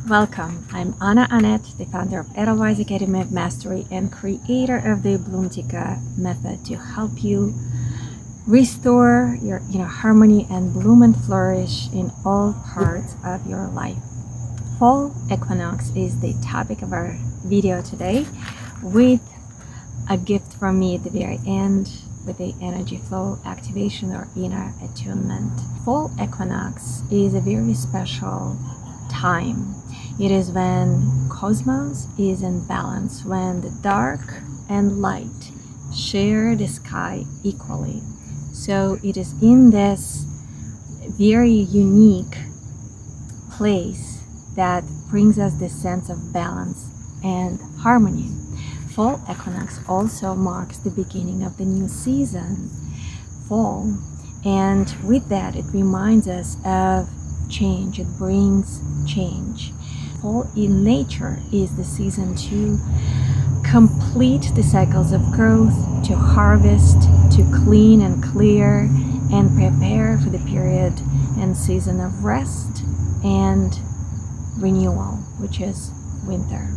Welcome, I'm Anna Annette, the founder of Edelweiss Academy of Mastery and creator of the Bloomtica method to help you restore your inner harmony and bloom and flourish in all parts of your life. Fall equinox is the topic of our video today, with a gift from me at the very end with the energy flow activation or inner attunement. Fall equinox is a very special time. It is when cosmos is in balance, when the dark and light share the sky equally. So it is in this very unique place that brings us this sense of balance and harmony. Fall equinox also marks the beginning of the new season, fall, and with that it reminds us of change. It brings change. Fall in nature is the season to complete the cycles of growth, to harvest, to clean and clear, and prepare for the period and season of rest and renewal, which is winter.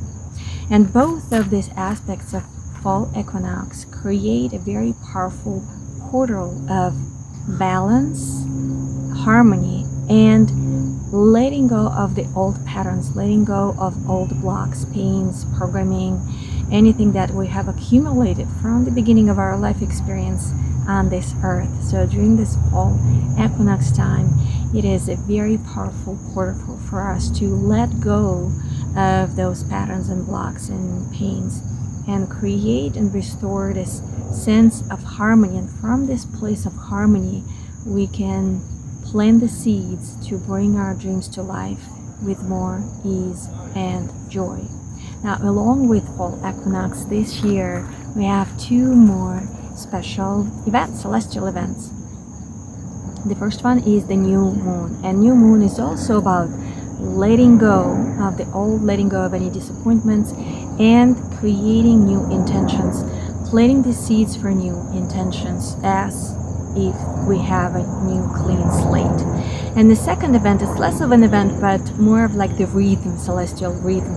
And both of these aspects of fall equinox create a very powerful portal of balance, harmony, and letting go of the old patterns, letting go of old blocks, pains, programming, anything that we have accumulated from the beginning of our life experience on this earth. So during this fall equinox time, it is a very powerful portal for us to let go of those patterns and blocks and pains and create and restore this sense of harmony. And from this place of harmony, we can plant the seeds to bring our dreams to life with more ease and joy. Now, along with fall equinox this year, we have two more special events, celestial events. The first one is the new moon, and new moon is also about letting go of the old, letting go of any disappointments, and creating new intentions, planting the seeds for new intentions as if we have a new clean slate. And the second event is less of an event, but more of like the rhythm, celestial rhythm,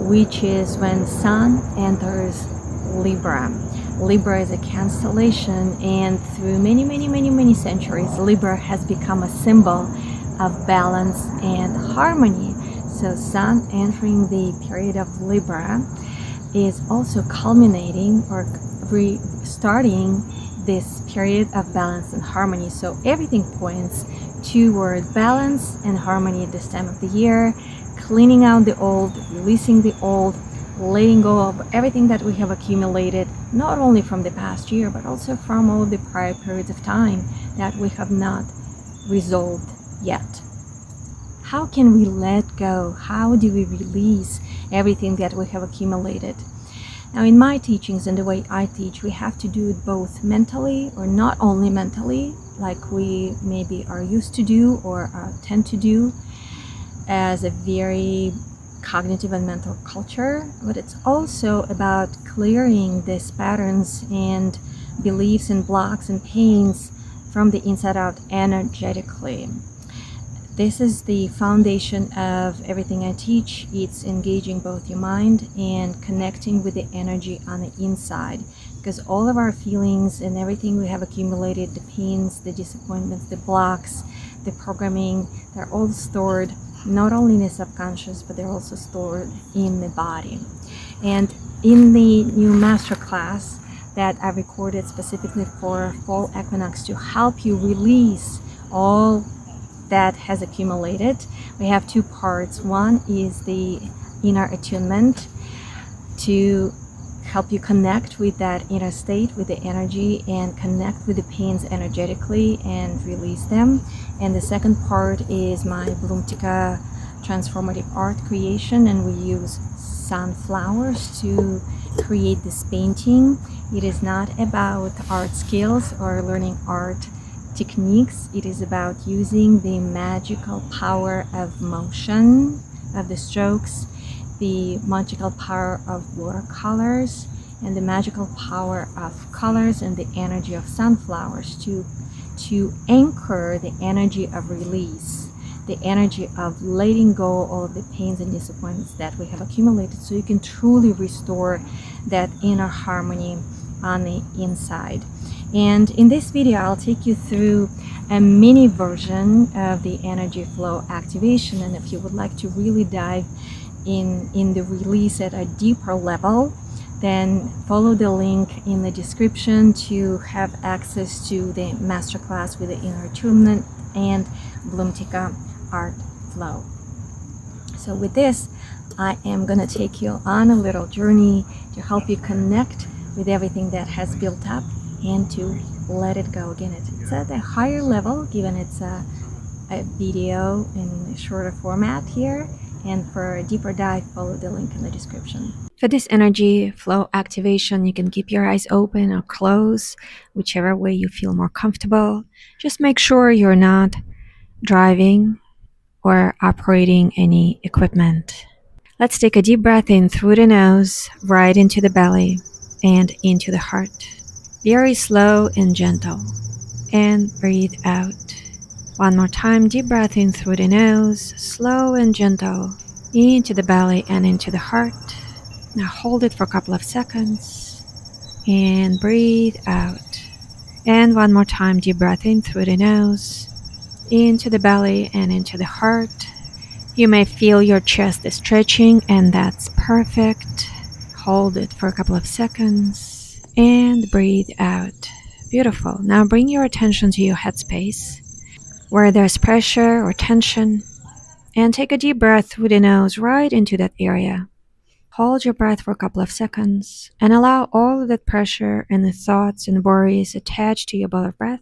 which is when Sun enters Libra. Libra is a constellation, and through many centuries, Libra has become a symbol of balance and harmony. So Sun entering the period of Libra is also culminating or restarting this period of balance and harmony. So everything points toward balance and harmony at this time of the year, cleaning out the old, releasing the old, letting go of everything that we have accumulated, not only from the past year, but also from all the prior periods of time that we have not resolved yet. How can we let go? How do we release everything that we have accumulated? Now, in my teachings and the way I teach, we have to do it both mentally, or not only mentally, like we maybe are used to do or tend to do as a very cognitive and mental culture, but it's also about clearing these patterns and beliefs and blocks and pains from the inside out energetically. This is the foundation of everything I teach. It's engaging both your mind and connecting with the energy on the inside, because all of our feelings and everything we have accumulated, the pains, the disappointments, the blocks, the programming, they're all stored not only in the subconscious, but they're also stored in the body. And in the new masterclass that I recorded specifically for fall equinox to help you release all that has accumulated, we have two parts. One is the inner attunement to help you connect with that inner state, with the energy, and connect with the pains energetically and release them. And the second part is my Bloomtica transformative art creation, and we use sunflowers to create this painting. It is not about art skills or learning art techniques. It is about using the magical power of motion, of the strokes, the magical power of watercolors, and the magical power of colors and the energy of sunflowers to anchor the energy of release, the energy of letting go all of the pains and disappointments that we have accumulated, so you can truly restore that inner harmony on the inside. And in this video, I'll take you through a mini version of the energy flow activation. And if you would like to really dive in the release at a deeper level, then follow the link in the description to have access to the masterclass with the inner attunement and Bloomtica Art flow. So with this, I am going to take you on a little journey to help you connect with everything that has built up and to let it go. Again, it's at a higher level, given it's a video in a shorter format here. And for a deeper dive, follow the link in the description. For this energy flow activation, you can keep your eyes open or closed, whichever way you feel more comfortable. Just make sure you're not driving or operating any equipment. Let's take a deep breath in through the nose, right into the belly and into the heart. Very slow and gentle. And breathe out. One more time, deep breath in through the nose, slow and gentle, into the belly and into the heart. Now hold it for a couple of seconds and breathe out. And one more time, deep breath in through the nose, into the belly and into the heart. You may feel your chest is stretching, and that's perfect. Hold it for a couple of seconds and breathe out. Beautiful. Now bring your attention to your headspace, where there's pressure or tension, and take a deep breath through the nose right into that area. Hold your breath for a couple of seconds and allow all of that pressure and the thoughts and worries attached to your ball of breath.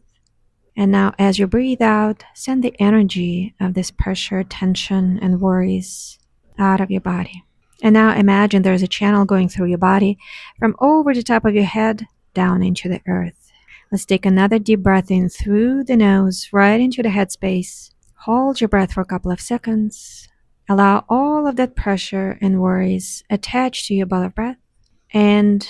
And now as you breathe out, send the energy of this pressure, tension, and worries out of your body. And now imagine there's a channel going through your body from over the top of your head down into the earth. Let's take another deep breath in through the nose, right into the headspace. Hold your breath for a couple of seconds. Allow all of that pressure and worries attached to your ball of breath. And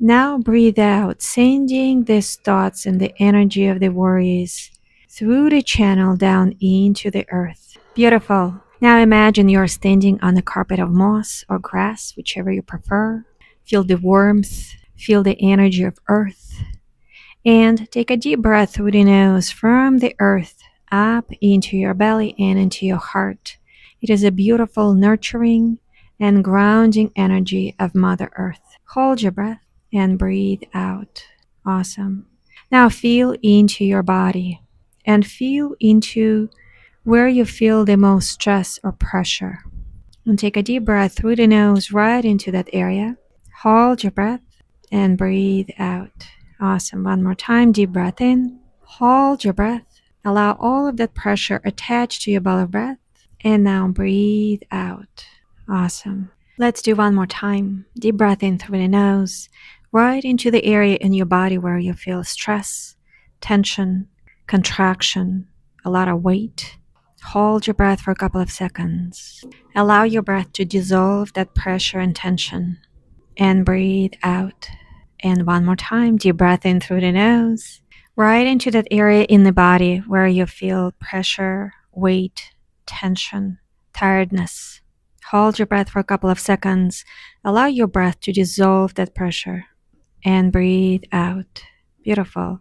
now breathe out, sending these thoughts and the energy of the worries through the channel down into the earth. Beautiful. Now imagine you're standing on a carpet of moss or grass, whichever you prefer. Feel the warmth, feel the energy of earth. And take a deep breath through the nose from the earth up into your belly and into your heart. It is a beautiful, nurturing, and grounding energy of Mother Earth. Hold your breath and breathe out. Awesome. Now feel into your body and feel into where you feel the most stress or pressure. And take a deep breath through the nose right into that area. Hold your breath and breathe out. Awesome. One more time. Deep breath in. Hold your breath. Allow all of that pressure attached to your ball of breath. And now breathe out. Awesome. Let's do one more time. Deep breath in through the nose, right into the area in your body where you feel stress, tension, contraction, a lot of weight. Hold your breath for a couple of seconds. Allow your breath to dissolve that pressure and tension. And breathe out. And one more time, deep breath in through the nose, right into that area in the body where you feel pressure, weight, tension, tiredness. Hold your breath for a couple of seconds. Allow your breath to dissolve that pressure. And breathe out. Beautiful.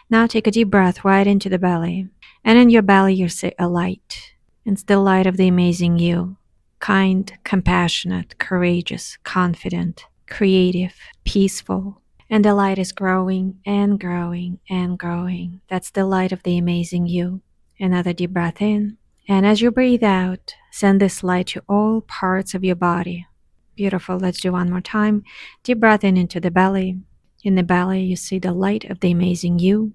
Now take a deep breath right into the belly. And in your belly you see a light. It's the light of the amazing you. Kind, compassionate, courageous, confident, creative, peaceful. And the light is growing and growing and growing. That's the light of the amazing you. Another deep breath in. And as you breathe out, send this light to all parts of your body. Beautiful. Let's do one more time. Deep breath in into the belly. In the belly, you see the light of the amazing you.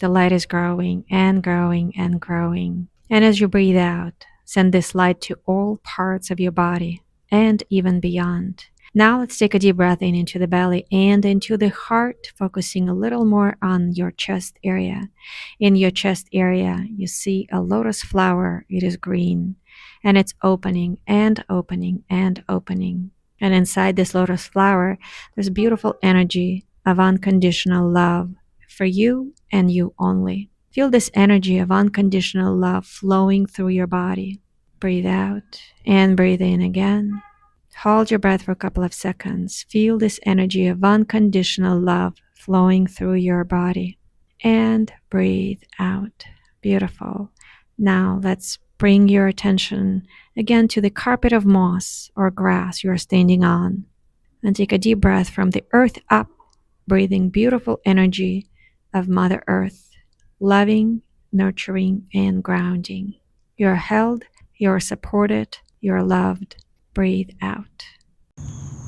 The light is growing and growing and growing. And as you breathe out, send this light to all parts of your body and even beyond. Now let's take a deep breath in into the belly and into the heart, focusing a little more on your chest area. In your chest area, you see a lotus flower. It is green, and it's opening and opening and opening. And inside this lotus flower, there's a beautiful energy of unconditional love for you and you only. Feel this energy of unconditional love flowing through your body. Breathe out and breathe in again. Hold your breath for a couple of seconds. Feel this energy of unconditional love flowing through your body. And breathe out. Beautiful. Now let's bring your attention again to the carpet of moss or grass you are standing on. And take a deep breath from the earth up, breathing beautiful energy of Mother Earth, loving, nurturing, and grounding. You're held, you're supported, you're loved. Breathe out.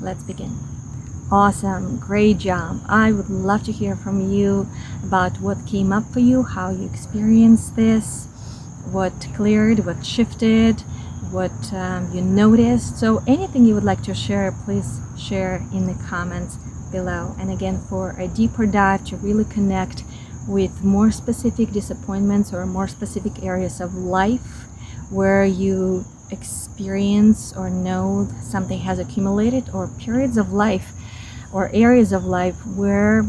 Let's begin. Awesome, great job. I would love to hear from you about what came up for you, how you experienced this, what cleared, what shifted, what you noticed. So anything you would like to share, please share in the comments below. And again, for a deeper dive to really connect with more specific disappointments or more specific areas of life where you experience or know something has accumulated, or periods of life or areas of life where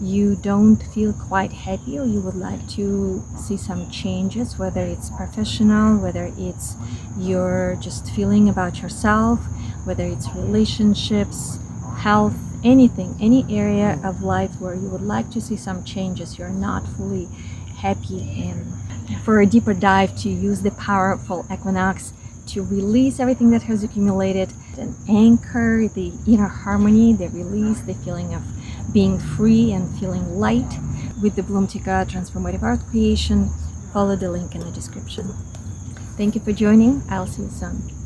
you don't feel quite happy or you would like to see some changes, whether it's professional, whether it's you're just feeling about yourself, whether it's relationships, health, anything, any area of life where you would like to see some changes, you're not fully happy in. For a deeper dive to use the powerful Equinox to release everything that has accumulated and anchor the inner harmony, the release, the feeling of being free and feeling light with the Bloomtica Transformative Art creation, follow the link in the description. Thank you for joining. I'll see you soon.